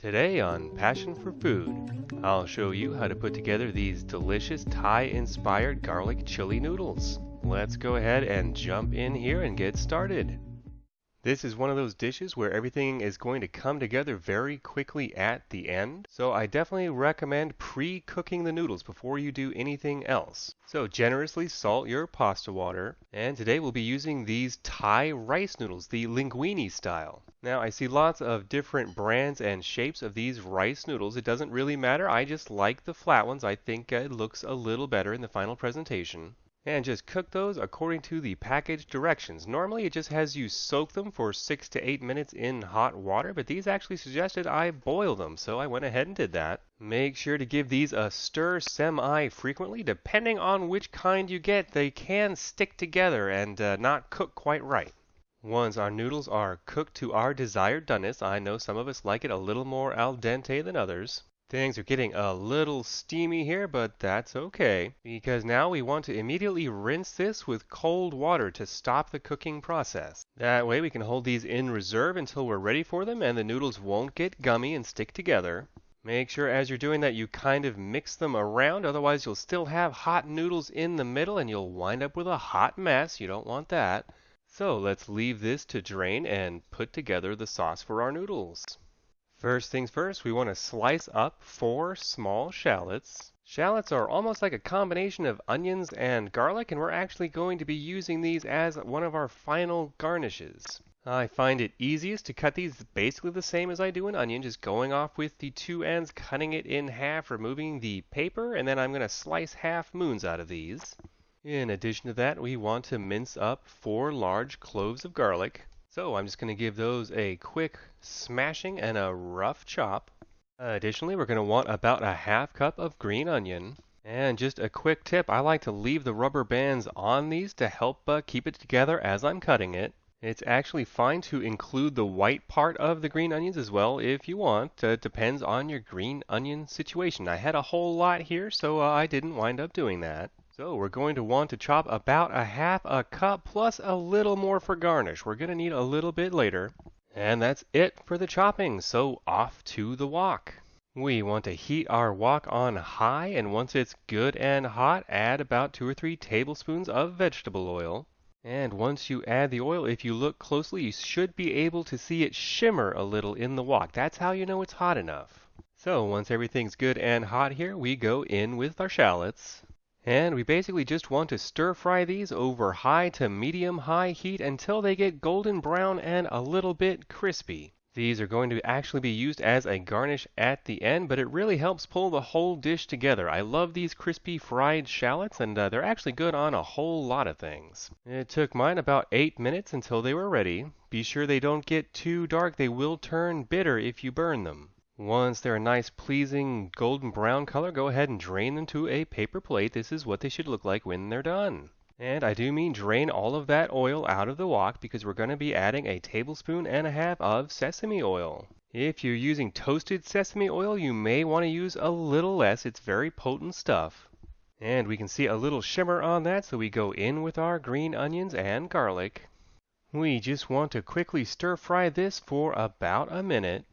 Today on Passion for Food, I'll show you how to put together these delicious Thai-inspired garlic chili noodles. Let's go ahead and jump in here and get started. This is one of those dishes where everything is going to come together very quickly at the end, so I definitely recommend pre-cooking the noodles before you do anything else. So generously salt your pasta water, and today we'll be using these Thai rice noodles, the linguine style. Now I see lots of different brands and shapes of these rice noodles. It doesn't really matter, I just like the flat ones. I think it looks a little better in the final presentation. And just cook those according to the package directions. Normally it just has you soak them for 6 to 8 minutes in hot water, but these actually suggested I boil them, so I went ahead and did that. Make sure to give these a stir semi-frequently. Depending on which kind you get, they can stick together and not cook quite right. Once our noodles are cooked to our desired doneness, I know some of us like it a little more al dente than others. Things are getting a little steamy here, but that's okay, because now we want to immediately rinse this with cold water to stop the cooking process. That way we can hold these in reserve until we're ready for them and the noodles won't get gummy and stick together. Make sure as you're doing that you kind of mix them around, otherwise you'll still have hot noodles in the middle and you'll wind up with a hot mess. You don't want that. So let's leave this to drain and put together the sauce for our noodles. First things first, we want to slice up 4 small shallots. Shallots are almost like a combination of onions and garlic, and we're actually going to be using these as one of our final garnishes. I find it easiest to cut these basically the same as I do an onion, just going off with the 2 ends, cutting it in half, removing the paper, and then I'm going to slice half moons out of these. In addition to that, we want to mince up 4 large cloves of garlic. So I'm just going to give those a quick smashing and a rough chop. Additionally, we're going to want about a half cup of green onion. And just a quick tip, I like to leave the rubber bands on these to help keep it together as I'm cutting it. It's actually fine to include the white part of the green onions as well if you want. It depends on your green onion situation. I had a whole lot here, so I didn't wind up doing that. So we're going to want to chop about a half a cup plus a little more for garnish. We're going to need a little bit later. And that's it for the chopping, so off to the wok. We want to heat our wok on high, and once it's good and hot, add about 2 or 3 tablespoons of vegetable oil. And once you add the oil, if you look closely, you should be able to see it shimmer a little in the wok. That's how you know it's hot enough. So once everything's good and hot here, we go in with our shallots. And we basically just want to stir fry these over high to medium-high heat until they get golden brown and a little bit crispy. These are going to actually be used as a garnish at the end, but it really helps pull the whole dish together. I love these crispy fried shallots, and they're actually good on a whole lot of things. It took mine about 8 minutes until they were ready. Be sure they don't get too dark. They will turn bitter if you burn them. Once they're a nice pleasing golden brown color, go ahead and drain them to a paper plate. This is what they should look like when they're done. And I do mean drain all of that oil out of the wok because we're going to be adding a tablespoon and a half of sesame oil. If you're using toasted sesame oil, you may want to use a little less. It's very potent stuff. And we can see a little shimmer on that, so we go in with our green onions and garlic. We just want to quickly stir fry this for about a minute.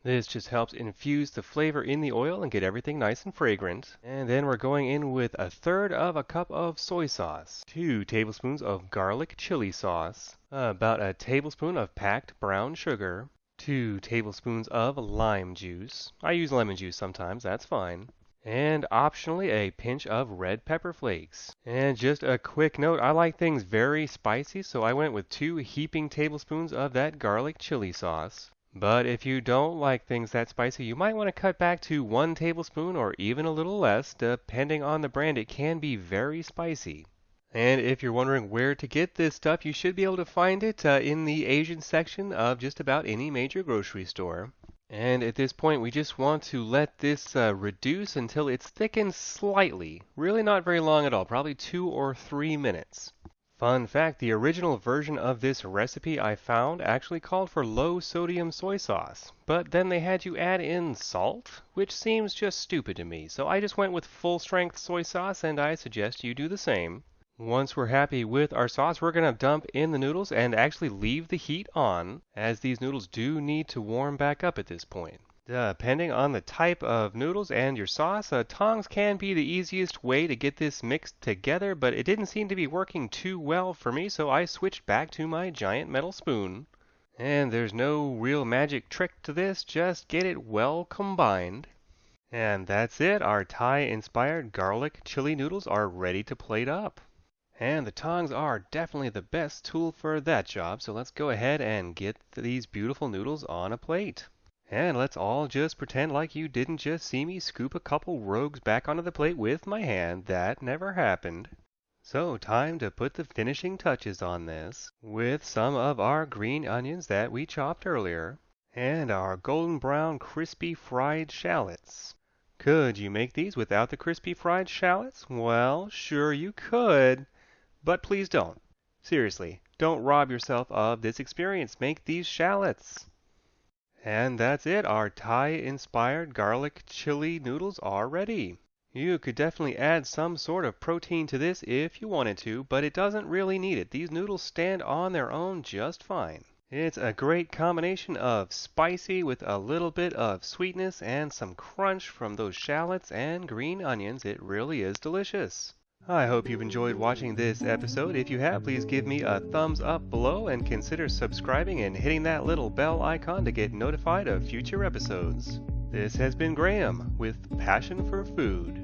This just helps infuse the flavor in the oil and get everything nice and fragrant. And then we're going in with 1/3 of a cup of soy sauce, 2 tablespoons of garlic chili sauce, about a tablespoon of packed brown sugar, 2 tablespoons of lime juice. I use lemon juice sometimes, that's fine. And optionally a pinch of red pepper flakes. And just a quick note, I like things very spicy, so I went with 2 heaping tablespoons of that garlic chili sauce. But if you don't like things that spicy, you might want to cut back to 1 tablespoon or even a little less. Depending on the brand, it can be very spicy. And if you're wondering where to get this stuff, you should be able to find it in the Asian section of just about any major grocery store. And at this point, we just want to let this reduce until it's thickened slightly. Really not very long at all, probably 2 or 3 minutes. Fun fact, the original version of this recipe I found actually called for low sodium soy sauce, but then they had you add in salt, which seems just stupid to me, so I just went with full strength soy sauce, and I suggest you do the same. Once we're happy with our sauce, we're going to dump in the noodles and actually leave the heat on, as these noodles do need to warm back up at this point. Depending on the type of noodles and your sauce, tongs can be the easiest way to get this mixed together, but it didn't seem to be working too well for me, so I switched back to my giant metal spoon. And there's no real magic trick to this, just get it well combined. And that's it, our Thai-inspired garlic chili noodles are ready to plate up. And the tongs are definitely the best tool for that job, so let's go ahead and get these beautiful noodles on a plate. And let's all just pretend like you didn't just see me scoop a couple rogues back onto the plate with my hand. That never happened. So time to put the finishing touches on this with some of our green onions that we chopped earlier and our golden brown crispy fried shallots. Could you make these without the crispy fried shallots? Well, sure you could, but please don't. Seriously, don't rob yourself of this experience. Make these shallots. And that's it, our Thai-inspired garlic chili noodles are ready. You could definitely add some sort of protein to this if you wanted to, but it doesn't really need it. These noodles stand on their own just fine. It's a great combination of spicy with a little bit of sweetness and some crunch from those shallots and green onions. It really is delicious. I hope you've enjoyed watching this episode. If you have, please give me a thumbs up below and consider subscribing and hitting that little bell icon to get notified of future episodes. This has been Graham with Passion for Food.